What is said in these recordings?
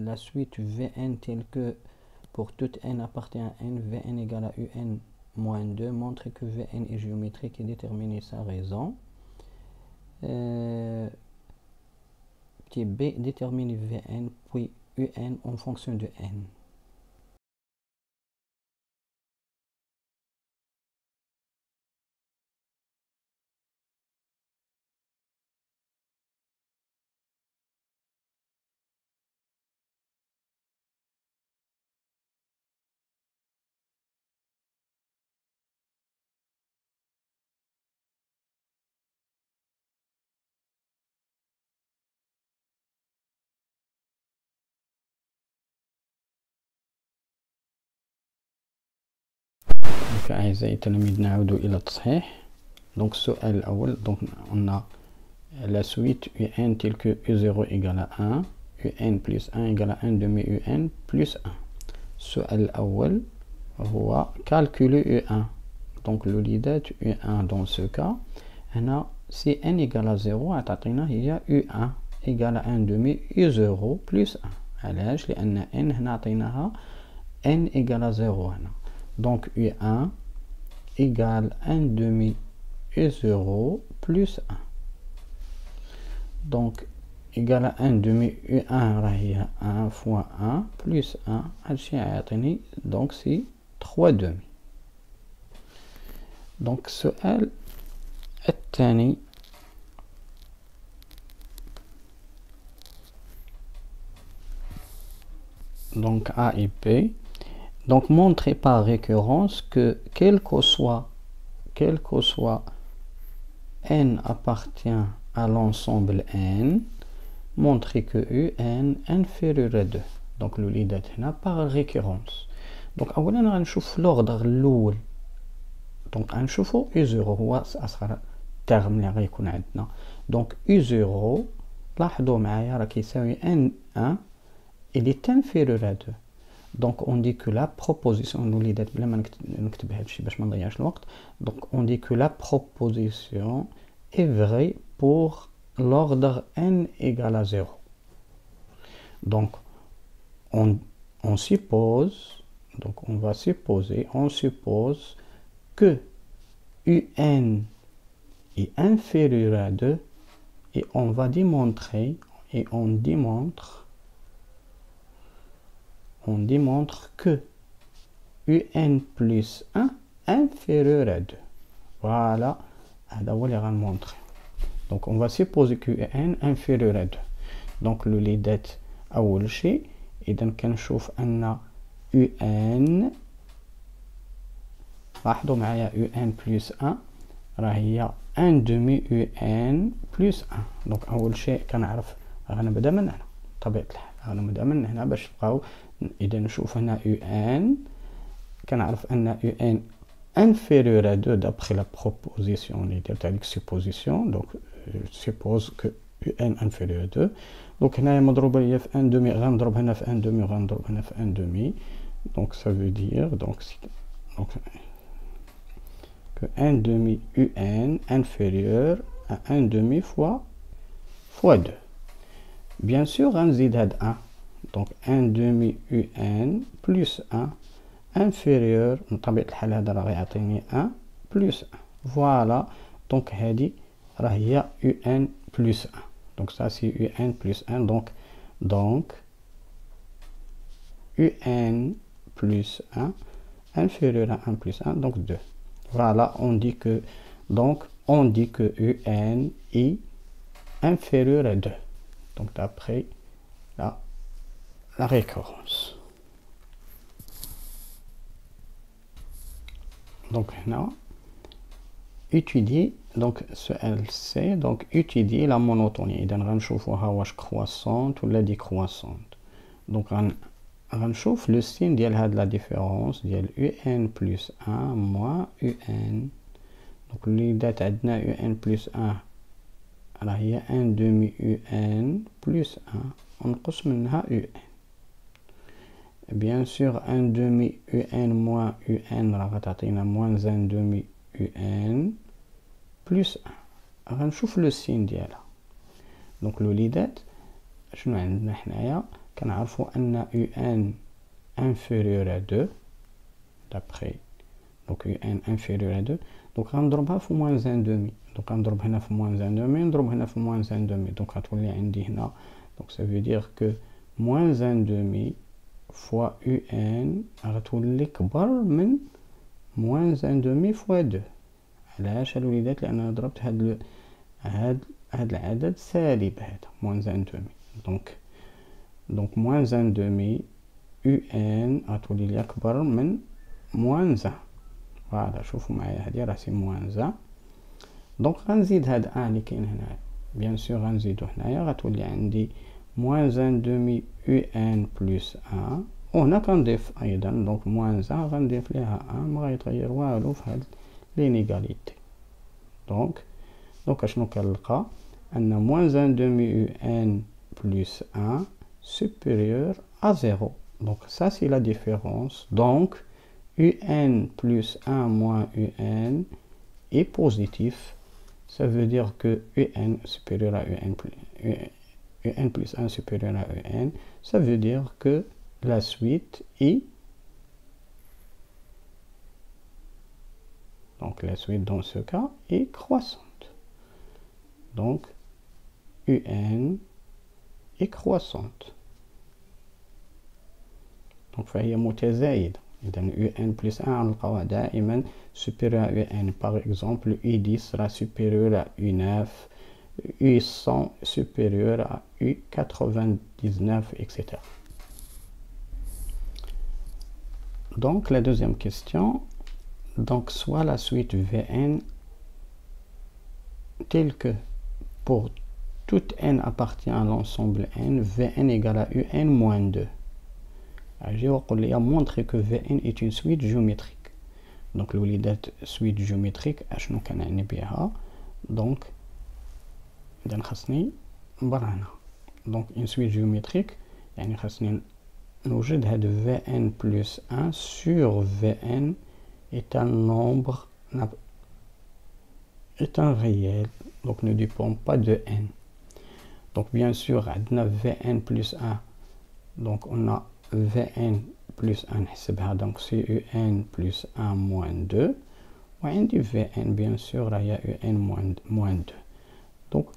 la suite Vn telle que pour toute n appartient à n, Vn égale à Un moins 2, montre que Vn est géométrique et déterminer sa raison. Petit b, déterminer Vn puis Un en fonction de n. أعزائي التلاميذ نعود إلى التصحيح. Donc السؤال الأول، donc on a la suite Un telle que U0 égale à 1, Un plus 1 égale à 1 demi Un plus 1. السؤال الأول هو calculer U1. donc الوليدات U1 dans ce cas هنا si n égale à 0 تعطينا هي U1 égale à 1 demi U0 plus 1. علاش؟ لأن n هنا عطيناها n égale à 0 هنا. donc U1 égale 1 demi U0 plus 1. donc égale à 1 demi U1 راهي 1 fois 1 plus 1 هادشي يعطيني donc c'est 3 demi. donc السؤال الثاني donc A et B. donc montrer par récurrence que quel que soit n appartient à l'ensemble n, montrer que Un inférieur à 2. donc الوليدات هنا par récurrence. donc اولا غنشوف l'ordre الاول، donc غنشوفو U0 هو اصغر terme اللي غيكون عندنا. donc U0 لاحظوا معايا راه كيساوي N1 il est inférieur à 2. donc on dit que la proposition الوليدات بلا ما نكتب هادشي باش ما نضيعش الوقت. donc on dit que la proposition est vraie pour l'ordre n égale à 0. donc on suppose, donc on va supposer, on suppose que Un est inférieur à 2 et on va démontrer, et on démontre que Un plus 1 inférieur à 2. voilà, هذا هو اللي غنمونطري. donc on va supposer que Un inférieur à 2. donc الوليدات أول شيء إذا كنشوف أن Un، لاحظوا معايا Un plus 1 راه هي 1 demi Un plus 1. donc أول شيء كنعرف غنبدا من هنا بطبيعة الحال، غنبدا من هنا باش نبقاو. إذا نشوف هنا Un كنعرف أن Un inférieur à 2 d'après la proposition اللي درت عليك supposition. donc suppose que Un inférieur à 2. donc هنايا مضروبة هي في 1 demi، غنضرب هنا في 1 demi وغنضرب هنا في 1 demi. donc ça veut dire donc que 1 demi Un inférieur à 1 demi fois 2. bien sûr غنزيد هاد 1. donc 1 demi Un plus 1 inférieur من طبيعة الحال هذا راه غيعطيني 1 plus 1. voilà. donc هادي راه هي Un plus 1. donc ça c'est Un plus 1. donc Un plus 1 inférieur à 1 plus 1, donc 2. voilà, on dit que Un est inférieur à 2. donc d'après la récurrence. donc là étudier donc ce LC. donc étudier la monotonie. إذا غنشوفوها واش croissante ولا décroissante. donc غنشوف لو سين ديال هاد لا ديفيرونس ديال Un plus 1 moins Un. donc الوليدات عندنا Un plus 1 راه هي 1 demi Un plus 1 ونقص منها Un. bien sûr 1 demi Un moins Un راه غتعطينا moins 1 demi Un plus 1. غنشوف لو سين ديالها. donc الوليدات شنو عندنا حنايا؟ كنعرفوا ان UN inférieur à 2 d'après donc UN inférieur à 2 donc غنضربها في moins 1 demi donc غنضرب هنا في moins 1 demi نضرب هنا في moins 1 demi donc غتولي عندي هنا donc ça veut dire que moins 1 demi fois UN غتولي كبر من moins 1 demi fois 2 علاش الوليدات لان انا ضربت هاد العدد سالب هذا moins 1 demi donc moins 1 demi UN غتولي لي اكبر من moins 1 فوالا شوفوا معايا هادي راه سي moins 1 دونك غنزيد هاد ان اللي كاين هنايا بيان سور غنزيدو هنايا غتولي عندي moins 1 demi UN plus 1 وهنا كنضيف ايضا دونك moins 1 غنضيف ليها 1 ما غيتغير والو في هاد l'inégalité donc اشنو كنلقى ان moins 1 demi UN plus 1 supérieur à 0 donc ça c'est la différence donc UN plus 1 moins UN est positif ça veut dire que UN supérieur à UN plus 1 supérieur à UN ça veut dire que la suite est donc la suite dans ce cas est croissante donc UN est croissante donc فهي متزايدة إذا UN plus 1 غنلقاوها دائما supérieur à UN par exemple U10 sera supérieur à U9 U100 supérieur à U99 etc. Donc la deuxième question donc soit la suite Vn telle que pour toute n appartient à l'ensemble n Vn égale à Un moins 2 اجي وقول لي montrer que Vn est une suite géométrique donc الوليدات suite géométrique اشنو كنعني بها donc اذا خاصني برهنها donc une suite géométrique يعني خاصني نوجد هاد Vn plus 1 sur Vn est un nombre est un réel donc ne dépend pas de n donc bien sûr عندنا Vn plus 1 donc on a Vn plus 1 نحسبها donc c'est Un plus 1 moins 2 وعندي Vn bien sûr راهي Un moins 2 donc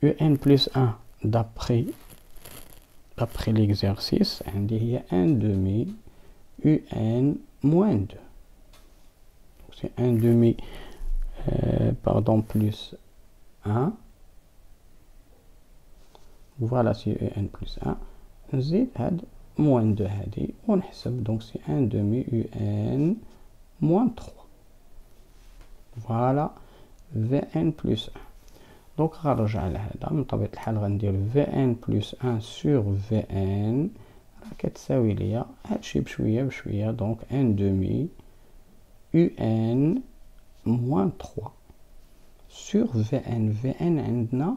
Un plus 1 d'après l'exercice عندي هي 1 demi Un moins 2 donc c'est 1 demi pardon plus 1 voilà c'est Un plus 1 نزيد هاد moins 2 هادي ونحسب donc c'est 1 demi Un moins 3 voilà Vn plus 1 donc غنرجع لهذا من طبيعة الحال غندير Vn plus 1 sur Vn راه كتساوي ليا هادشي بشوية بشوية donc 1 demi Un moins 3 sur Vn Vn عندنا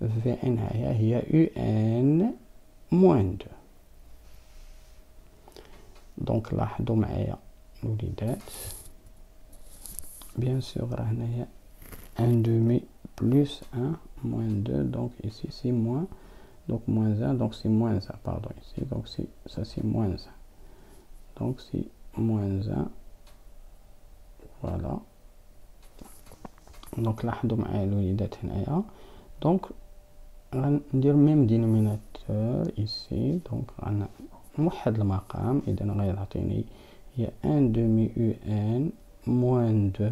Vn هي Un moins 2 donc لاحظوا معايا الوليدات bien sûr راه هنايا 1 demi plus 1 moins 2 donc ici c'est moins donc moins 1 donc c'est moins 1 pardon ici donc ça c'est moins 1 donc c'est moins 1 voilà donc لاحظوا معايا الوليدات هنايا donc غندير ميم دينوميناتور ici donc نوحد المقام اذا غيعطيني هي 1 demi Un moins 2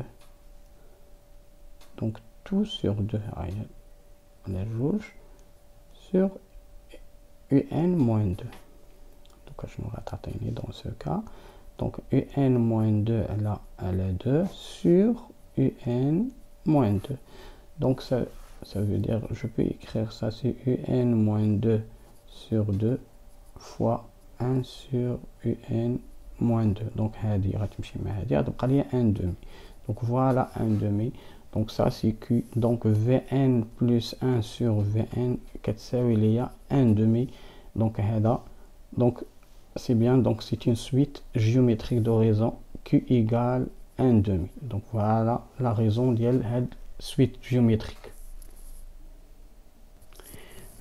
donc tout sur 2 على جوج sur Un moins 2 donc شنو غتعطيني dans ce cas donc Un moins 2 elle 2 sur Un moins 2 donc ça veut dire je peux écrire ça c'est Un moins 2 sur 2 fois 1 sur Un moins 2 donc هذه غتمشي مع هذه غتبقى لي 1 demi donc voilà 1 demi donc ça c'est Q donc Vn plus 1 sur Vn كتساوي ليا 1 demi donc هذا donc c'est bien donc c'est une suite géométrique de raison Q égale 1 demi donc voilà la raison ديال هاد suite géométrique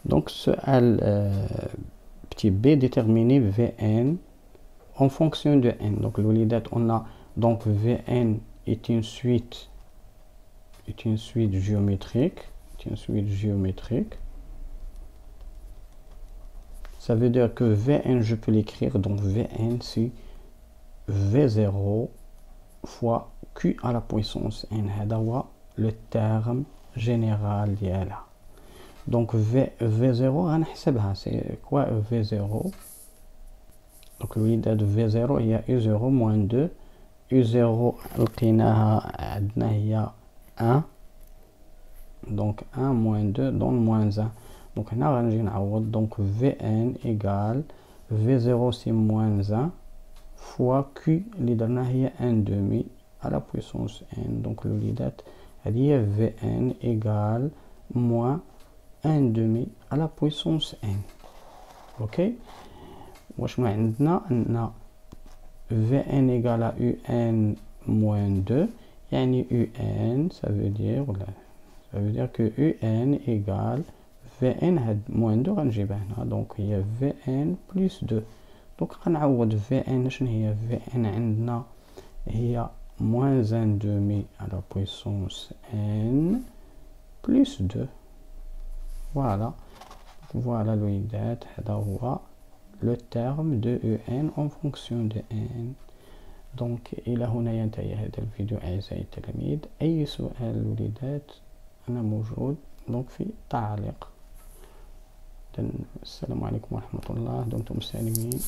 donc سؤال type B, déterminer Vn en fonction de n. Donc الوليدات on a donc Vn est une suite géométrique, ça veut dire que Vn je peux l'écrire, donc Vn c'est V0 fois Q à la puissance n. هذا هو le terme général ديالها. Donc V0 غنحسبها. C'est quoi V0? Donc الوليدات V0 هي U0 moins 2. U0 لقيناها عندنا هي 1. Donc 1 moins 2 donne moins 1. Donc هنا غنجي نعوض. Donc Vn égale V0 c'est moins 1 fois Q اللي درنا هي 1 demi à la puissance n. Donc الوليدات هذه هي Vn égale moins 1 demi à la puissance n. Ok. وشنو عندنا؟ عندنا Vn égale à Un moins 2. يعني Un ça veut dire que Un égale Vn هاد moins 2 غنجيبها هنا. donc هي Vn plus 2. donc غنعوض Vn. شنو هي Vn؟ عندنا هي moins 1 demi à la puissance n plus 2. voilà الوليدات هذا هو le terme de En en fonction de n. donc إلى هنا ينتهي هذا الفيديو أعزائي التلاميذ. أي سؤال الوليدات أنا موجود donc في تعليق. السلام عليكم ورحمة الله. دمتم سالمين.